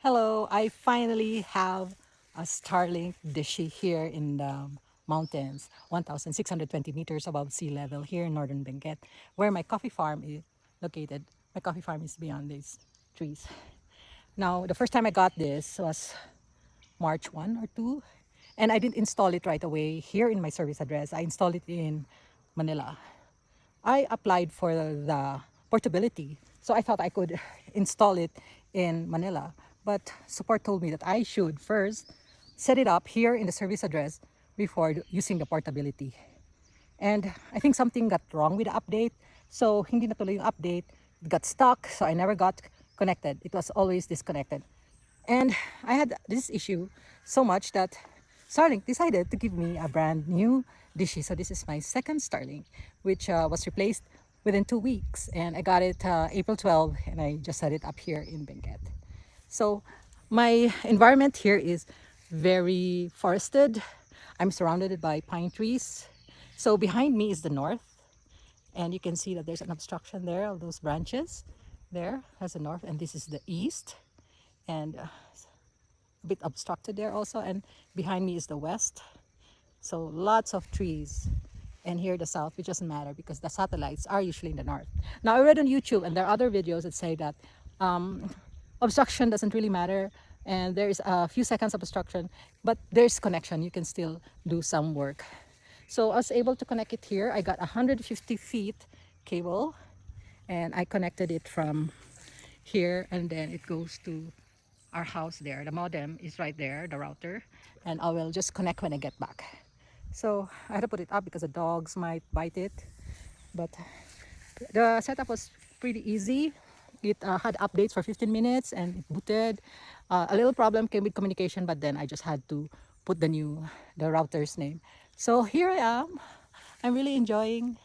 Hello, I finally have a Starlink dishy here in the mountains, 1,620 meters above sea level here in Northern Benguet, where my coffee farm is located. My coffee farm is beyond these trees. Now, the first time I got this was March 1 or 2, and I didn't install it right away here in my service address. I installed it in Manila. I applied for the portability, so I thought I could install it in Manila. But support told me that I should first set it up here in the service address before using the portability. And I think something got wrong with the update, so hindi natuloy yung update. It got stuck, so I never got connected. It was always disconnected. And I had this issue so much that Starlink decided to give me a brand new dishy. So this is my second Starlink, which was replaced within 2 weeks. And I got it April 12, and I just set it up here in Benguet. So my environment here is very forested. I'm surrounded by pine trees. So behind me is the north, and you can see that there's an obstruction there of those branches. There has the north, and this is the east, and a bit obstructed there also. And behind me is the west. So lots of trees. And here the south, which doesn't matter because the satellites are usually in the north. Now I read on YouTube, and there are other videos that say that obstruction doesn't really matter, and there is a few seconds of obstruction, but there's connection. You can still do some work. So I was able to connect it here. I got 150 feet cable, and I connected it from here, and then it goes to our house there. The modem is right there, the router, and I will just connect when I get back. So I had to put it up because the dogs might bite it, but the setup was pretty easy. It had updates for 15 minutes and it booted. A little problem came with communication, but then I just had to put the router's name. So here I am. I'm really enjoying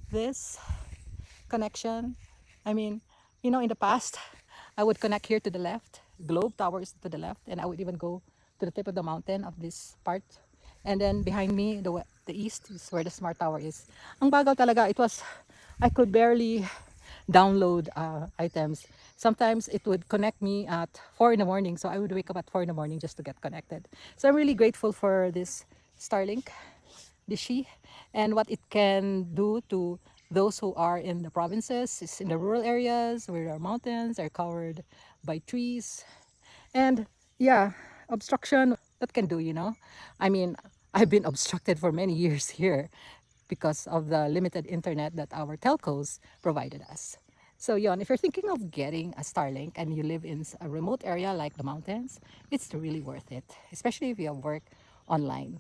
this connection. I mean, in the past, I would connect here to the left, Globe Towers to the left, and I would even go to the tip of the mountain of this part. And then behind me, the east is where the smart tower is. Ang bagal talaga. I could barely download items. Sometimes it would connect me at 4 in the morning, so I would wake up at 4 in the morning just to get connected. So I'm really grateful for this Starlink dishy and what it can do to those who are in the provinces, is in the rural areas where our mountains are covered by trees. And yeah, obstruction, that can do. I mean, I've been obstructed for many years here because of the limited internet that our telcos provided us. So yon, if you're thinking of getting a Starlink and you live in a remote area like the mountains, it's really worth it, especially if you have work online.